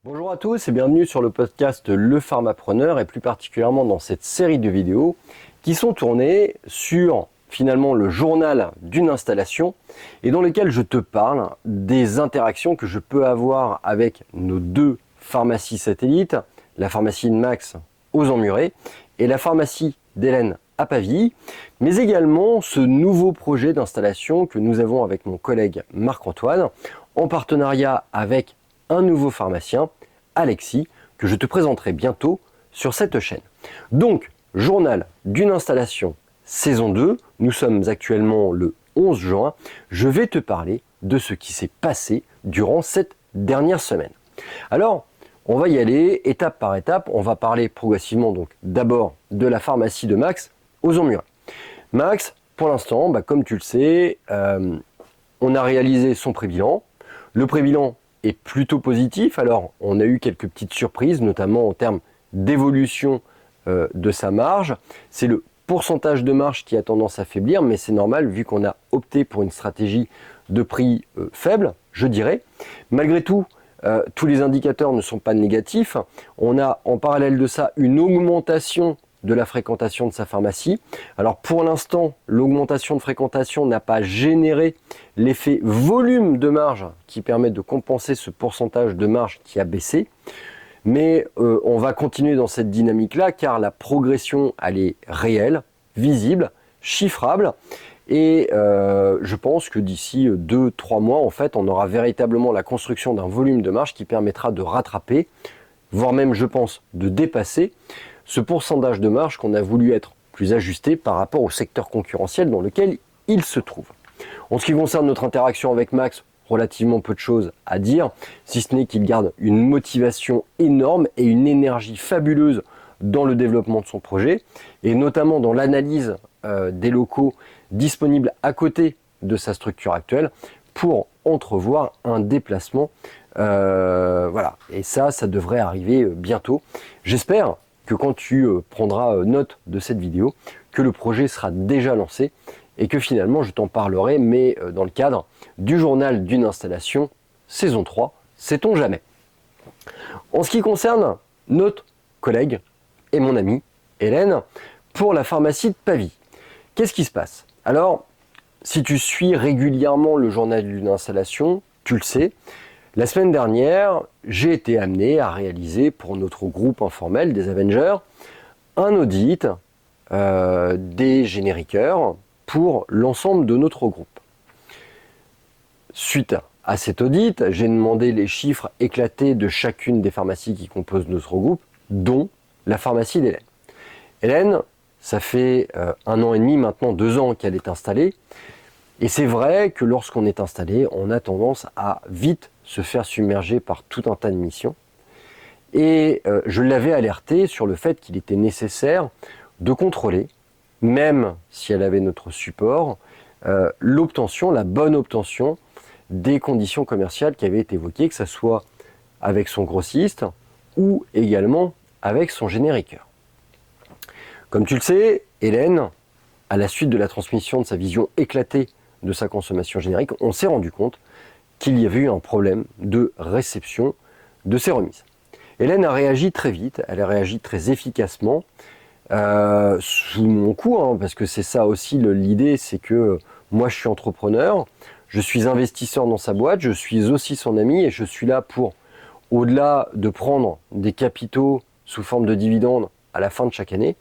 Bonjour à tous et bienvenue sur le podcast Le Pharmapreneur et plus particulièrement dans cette série de vidéos qui sont tournées sur finalement le journal d'une installation et dans lesquelles je te parle des interactions que je peux avoir avec nos deux pharmacies satellites, la pharmacie de Max aux Emmurés et la pharmacie d'Hélène à Pavilly, mais également ce nouveau projet d'installation que nous avons avec mon collègue Marc-Antoine en partenariat avec un nouveau pharmacien, Alexis, que je te présenterai bientôt sur cette chaîne. Donc, journal d'une installation saison 2, nous sommes actuellement le 11 juin, je vais te parler de ce qui s'est passé durant cette dernière semaine. Alors, on va y aller étape par étape, on va parler progressivement donc d'abord de la pharmacie de Max aux Emmurés. Max, pour l'instant, comme tu le sais, on a réalisé son prébilan. Le prébilan est plutôt positif. Alors, on a eu quelques petites surprises, notamment en termes d'évolution de sa marge. C'est le pourcentage de marge qui a tendance à faiblir, mais c'est normal vu qu'on a opté pour une stratégie de prix faible, je dirais. Malgré tout, tous les indicateurs ne sont pas négatifs. On a en parallèle de ça une augmentation de la fréquentation de sa pharmacie. Alors pour l'instant, l'augmentation de fréquentation n'a pas généré l'effet volume de marge qui permet de compenser ce pourcentage de marge qui a baissé. Mais on va continuer dans cette dynamique-là car la progression, elle est réelle, visible, chiffrable. Et je pense que d'ici 2-3 mois, en fait, on aura véritablement la construction d'un volume de marge qui permettra de rattraper, voire même, je pense, de dépasser ce pourcentage de marge qu'on a voulu être plus ajusté par rapport au secteur concurrentiel dans lequel il se trouve. En ce qui concerne notre interaction avec Max, relativement peu de choses à dire, si ce n'est qu'il garde une motivation énorme et une énergie fabuleuse dans le développement de son projet, et notamment dans l'analyse des locaux disponibles à côté de sa structure actuelle pour entrevoir un déplacement. Voilà, et ça devrait arriver bientôt. J'espère que quand tu prendras note de cette vidéo, que le projet sera déjà lancé et que finalement je t'en parlerai, mais dans le cadre du journal d'une installation, saison 3, sait-on jamais. En ce qui concerne notre collègue et mon amie Hélène, pour la pharmacie de Pavilly, qu'est-ce qui se passe? Alors, si tu suis régulièrement le journal d'une installation, tu le sais, la semaine dernière, j'ai été amené à réaliser pour notre groupe informel des Avengers un audit des génériqueurs pour l'ensemble de notre groupe. Suite à cet audit, j'ai demandé les chiffres éclatés de chacune des pharmacies qui composent notre groupe, dont la pharmacie d'Hélène. Hélène, ça fait 1 an et demi, maintenant 2 ans qu'elle est installée. Et c'est vrai que lorsqu'on est installé, on a tendance à vite se faire submerger par tout un tas de missions. Et je l'avais alerté sur le fait qu'il était nécessaire de contrôler, même si elle avait notre support, l'obtention, la bonne obtention des conditions commerciales qui avaient été évoquées, que ce soit avec son grossiste ou également avec son génériqueur. Comme tu le sais, Hélène, à la suite de la transmission de sa vision éclatée de sa consommation générique, on s'est rendu compte qu'il y avait eu un problème de réception de ses remises. Hélène a réagi très vite, elle a réagi très efficacement, sous mon coup, parce que c'est ça aussi l'idée, c'est que moi je suis entrepreneur, je suis investisseur dans sa boîte, je suis aussi son ami et je suis là pour, au-delà de prendre des capitaux sous forme de dividendes à la fin de chaque année,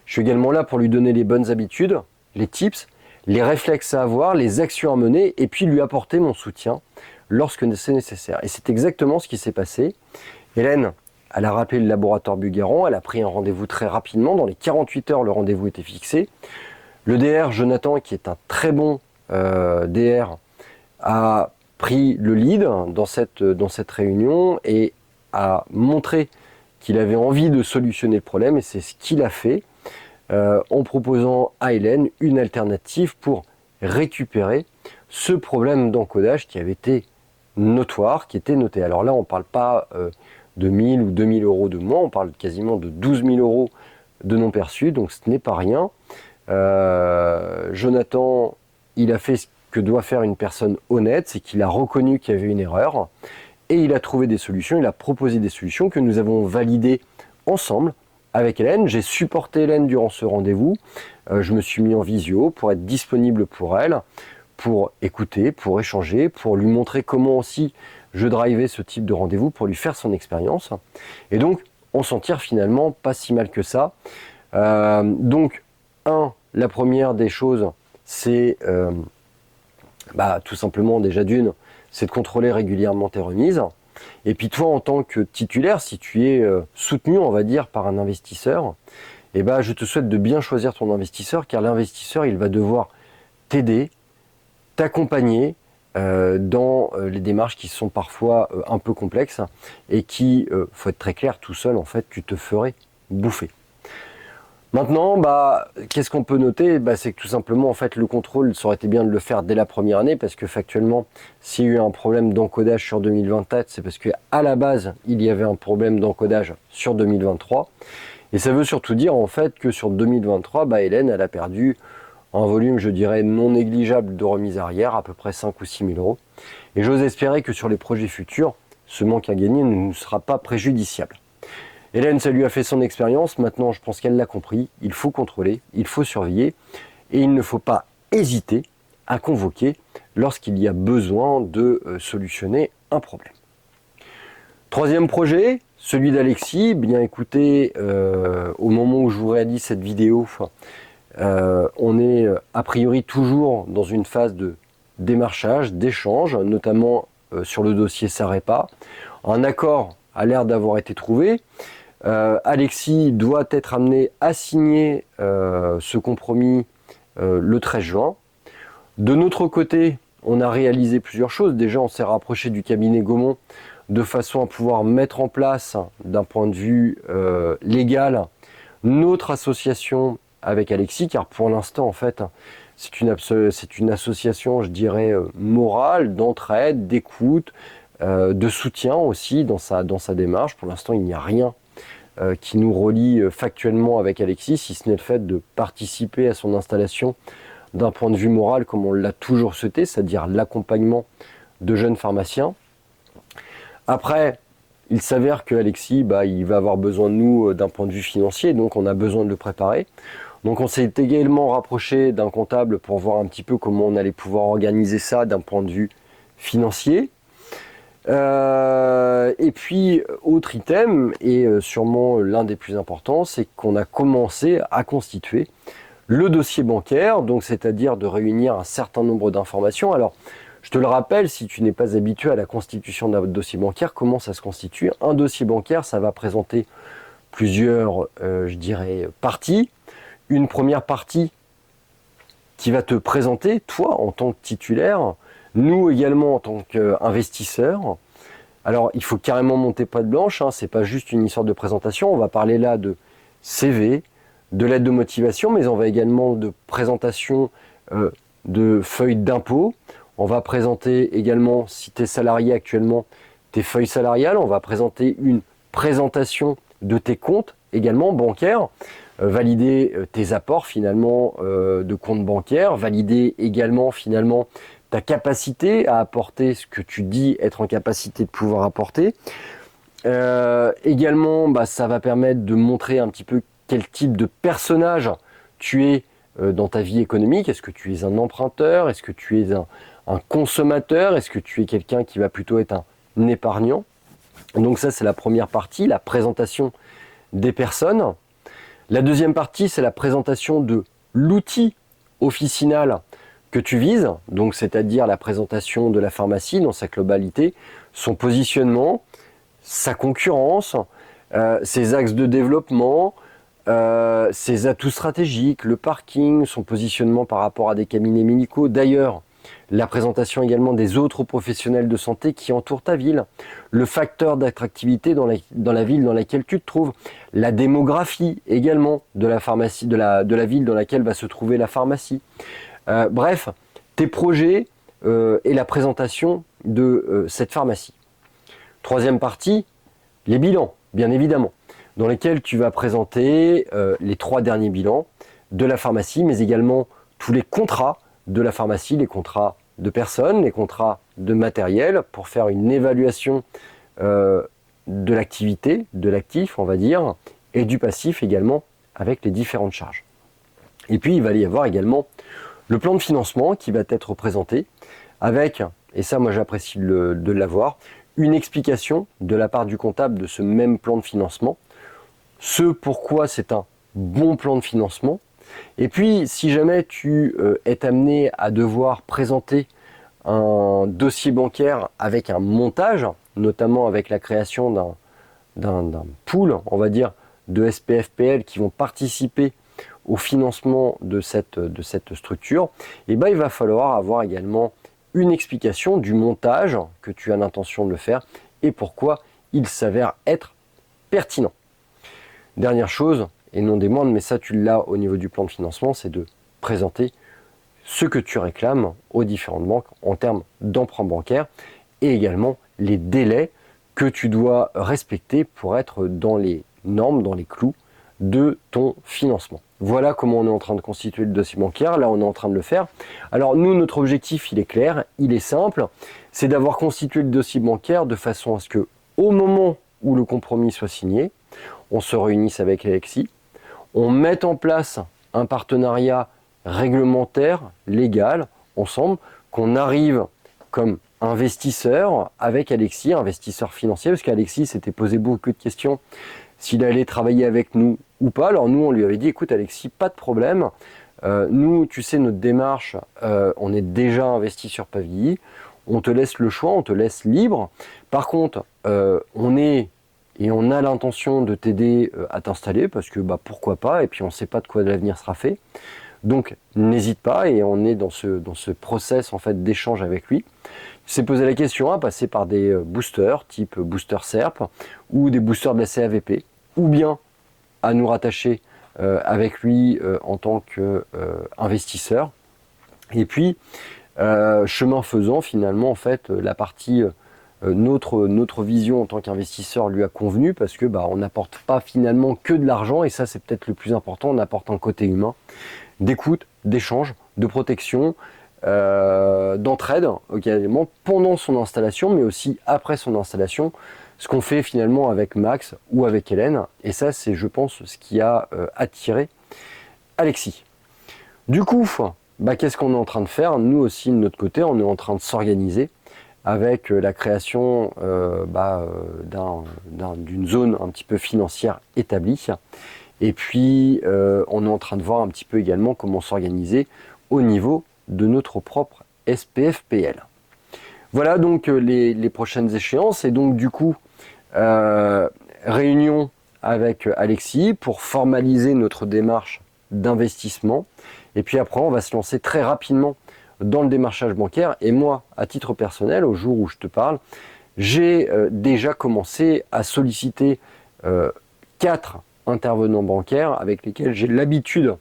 je suis également là pour lui donner les bonnes habitudes, les tips, les réflexes à avoir, les actions à mener et puis lui apporter mon soutien lorsque c'est nécessaire. Et c'est exactement ce qui s'est passé. Hélène, elle a rappelé le laboratoire Bugaran, elle a pris un rendez-vous très rapidement, dans les 48 heures le rendez-vous était fixé. Le DR Jonathan, qui est un très bon DR, a pris le lead dans cette réunion et a montré qu'il avait envie de solutionner le problème et c'est ce qu'il a fait. En proposant à Hélène une alternative pour récupérer ce problème d'encodage qui avait été notoire, qui était noté. Alors là, on ne parle pas de 1000 ou 2000 euros de moins, on parle quasiment de 12 000 euros de non perçus, donc ce n'est pas rien. Jonathan, il a fait ce que doit faire une personne honnête, c'est qu'il a reconnu qu'il y avait une erreur et il a trouvé des solutions, il a proposé des solutions que nous avons validées ensemble avec Hélène. J'ai supporté Hélène durant ce rendez-vous, je me suis mis en visio pour être disponible pour elle, pour écouter, pour échanger, pour lui montrer comment aussi je drivais ce type de rendez-vous, pour lui faire son expérience. Et donc, on s'en tire finalement pas si mal que ça. Donc, la première des choses, c'est tout simplement déjà d'une, c'est de contrôler régulièrement tes remises. Et puis toi, en tant que titulaire, si tu es soutenu, on va dire, par un investisseur, je te souhaite de bien choisir ton investisseur, car l'investisseur, il va devoir t'aider, t'accompagner dans les démarches qui sont parfois un peu complexes et qui, faut être très clair, tout seul, en fait, tu te ferais bouffer. Maintenant, qu'est-ce qu'on peut noter? C'est que tout simplement, en fait, le contrôle, ça aurait été bien de le faire dès la première année, parce que factuellement, s'il y a eu un problème d'encodage sur 2024, c'est parce qu'à la base, il y avait un problème d'encodage sur 2023. Et ça veut surtout dire, en fait, que sur 2023, Hélène, elle a perdu un volume, je dirais, non négligeable de remise arrière, à peu près 5 ou 6 000 euros. Et j'ose espérer que sur les projets futurs, ce manque à gagner ne nous sera pas préjudiciable. Hélène, ça lui a fait son expérience, maintenant je pense qu'elle l'a compris, il faut contrôler, il faut surveiller, et il ne faut pas hésiter à convoquer lorsqu'il y a besoin de solutionner un problème. Troisième projet, celui d'Alexis. Bien écoutez, au moment où je vous réalise cette vidéo, on est a priori toujours dans une phase de démarchage, d'échange, notamment sur le dossier Sarepa. Un accord a l'air d'avoir été trouvé. Alexis doit être amené à signer ce compromis le 13 juin. De notre côté, on a réalisé plusieurs choses. Déjà, on s'est rapproché du cabinet Gaumont de façon à pouvoir mettre en place, d'un point de vue légal, notre association avec Alexis, car pour l'instant, en fait, c'est une association, je dirais, morale, d'entraide, d'écoute, de soutien aussi dans sa démarche. Pour l'instant, il n'y a rien qui nous relie factuellement avec Alexis, si ce n'est le fait de participer à son installation d'un point de vue moral, comme on l'a toujours souhaité, c'est-à-dire l'accompagnement de jeunes pharmaciens. Après, il s'avère que Alexis, il va avoir besoin de nous d'un point de vue financier, donc on a besoin de le préparer. Donc on s'est également rapproché d'un comptable pour voir un petit peu comment on allait pouvoir organiser ça d'un point de vue financier. Et puis, autre item, et sûrement l'un des plus importants, c'est qu'on a commencé à constituer le dossier bancaire, donc c'est-à-dire de réunir un certain nombre d'informations. Alors, je te le rappelle, si tu n'es pas habitué à la constitution d'un dossier bancaire, comment ça se constitue? Un dossier bancaire, ça va présenter plusieurs, je dirais, parties. Une première partie qui va te présenter, toi, en tant que titulaire, nous également en tant qu'investisseurs. Alors, il faut carrément monter patte blanche, c'est pas juste une histoire de présentation. On va parler là de CV, de lettre de motivation, mais on va également de présentation de feuilles d'impôt. On va présenter également, si tu es salarié actuellement, tes feuilles salariales. On va présenter une présentation de tes comptes également bancaires, valider tes apports finalement de compte bancaire, valider également finalement ta capacité à apporter ce que tu dis être en capacité de pouvoir apporter. Également, ça va permettre de montrer un petit peu quel type de personnage tu es dans ta vie économique. Est-ce que tu es un emprunteur? Est-ce que tu es un consommateur? Est-ce que tu es quelqu'un qui va plutôt être un épargnant? Donc ça, c'est la première partie, la présentation des personnes. La deuxième partie, c'est la présentation de l'outil officinal que tu vises, donc c'est-à-dire la présentation de la pharmacie dans sa globalité, son positionnement, sa concurrence, ses axes de développement, ses atouts stratégiques, le parking, son positionnement par rapport à des cabinets médicaux. D'ailleurs, la présentation également des autres professionnels de santé qui entourent ta ville, le facteur d'attractivité dans la ville dans laquelle tu te trouves, la démographie également de la pharmacie, de la ville dans laquelle va se trouver la pharmacie. Bref, tes projets et la présentation de cette pharmacie. Troisième partie, les bilans, bien évidemment, dans lesquels tu vas présenter les 3 derniers bilans de la pharmacie, mais également tous les contrats de la pharmacie, les contrats de personnes, les contrats de matériel pour faire une évaluation de l'activité, de l'actif, on va dire, et du passif également avec les différentes charges. Et puis il va y avoir également le plan de financement qui va être présenté avec, et ça moi j'apprécie de l'avoir, une explication de la part du comptable de ce même plan de financement, ce pourquoi c'est un bon plan de financement. Et puis si jamais tu es amené à devoir présenter un dossier bancaire avec un montage, notamment avec la création d'un pool, on va dire, de SPFPL qui vont participer au financement de cette structure, et ben, il va falloir avoir également une explication du montage que tu as l'intention de le faire et pourquoi il s'avère être pertinent. Dernière chose, et non des moindres, mais ça tu l'as au niveau du plan de financement, c'est de présenter ce que tu réclames aux différentes banques en termes d'emprunt bancaire et également les délais que tu dois respecter pour être dans les normes, dans les clous de ton financement. Voilà comment on est en train de constituer le dossier bancaire. Là, on est en train de le faire. Alors nous, notre objectif, il est clair, il est simple, c'est d'avoir constitué le dossier bancaire de façon à ce que, au moment où le compromis soit signé, on se réunisse avec Alexis, on mette en place un partenariat réglementaire, légal, ensemble, qu'on arrive comme investisseur avec Alexis, investisseur financier, parce qu'Alexis s'était posé beaucoup de questions s'il allait travailler avec nous ou pas. Alors nous, on lui avait dit, écoute Alexis, pas de problème, nous, tu sais, notre démarche, on est déjà investi sur Pavilly, on te laisse le choix, on te laisse libre. Par contre, on a l'intention de t'aider à t'installer, parce que bah, pourquoi pas, et puis on ne sait pas de quoi l'avenir sera fait. Donc n'hésite pas, et on est dans ce process en fait d'échange avec lui. Il s'est posé la question à passer par des boosters type booster SERP ou des boosters de la CAVP, ou bien à nous rattacher avec lui en tant qu'investisseur. Et puis chemin faisant, finalement en fait la partie notre vision en tant qu'investisseur lui a convenu, parce que bah, on n'apporte pas finalement que de l'argent, et ça c'est peut-être le plus important, on apporte un côté humain, d'écoute, d'échange, de protection, d'entraide également pendant son installation, mais aussi après son installation, ce qu'on fait finalement avec Max ou avec Hélène. Et ça, c'est, je pense, ce qui a attiré Alexis. Du coup, bah, qu'est-ce qu'on est en train de faire? Nous aussi, de notre côté, on est en train de s'organiser avec la création d'une zone un petit peu financière établie. Et puis, on est en train de voir un petit peu également comment s'organiser au niveau de notre propre SPFPL. Voilà donc les prochaines échéances. Et donc, du coup, réunion avec Alexis pour formaliser notre démarche d'investissement. Et puis après, on va se lancer très rapidement dans le démarchage bancaire. Et moi, à titre personnel, au jour où je te parle, j'ai déjà commencé à solliciter 4 intervenants bancaires avec lesquels j'ai l'habitude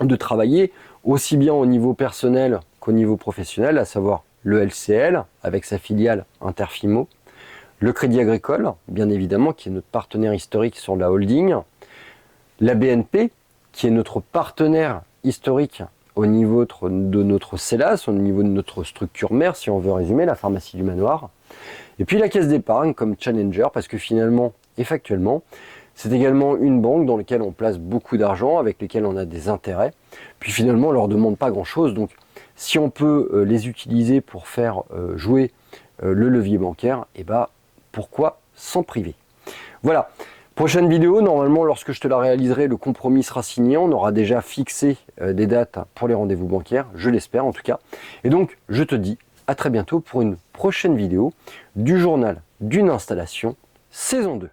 de travailler, aussi bien au niveau personnel qu'au niveau professionnel, à savoir le LCL avec sa filiale Interfimo, le Crédit Agricole, bien évidemment, qui est notre partenaire historique sur la holding, la BNP, qui est notre partenaire historique au niveau de notre CELAS, au niveau de notre structure mère, si on veut résumer, la pharmacie du manoir, et puis la caisse d'épargne comme challenger, parce que finalement et factuellement, c'est également une banque dans laquelle on place beaucoup d'argent, avec lesquelles on a des intérêts. Puis finalement, on ne leur demande pas grand-chose. Donc, si on peut les utiliser pour faire jouer le levier bancaire, et bah, pourquoi s'en priver? Voilà. Prochaine vidéo, normalement, lorsque je te la réaliserai, le compromis sera signé. On aura déjà fixé des dates pour les rendez-vous bancaires, je l'espère en tout cas. Et donc, je te dis à très bientôt pour une prochaine vidéo du journal d'une installation, saison 2.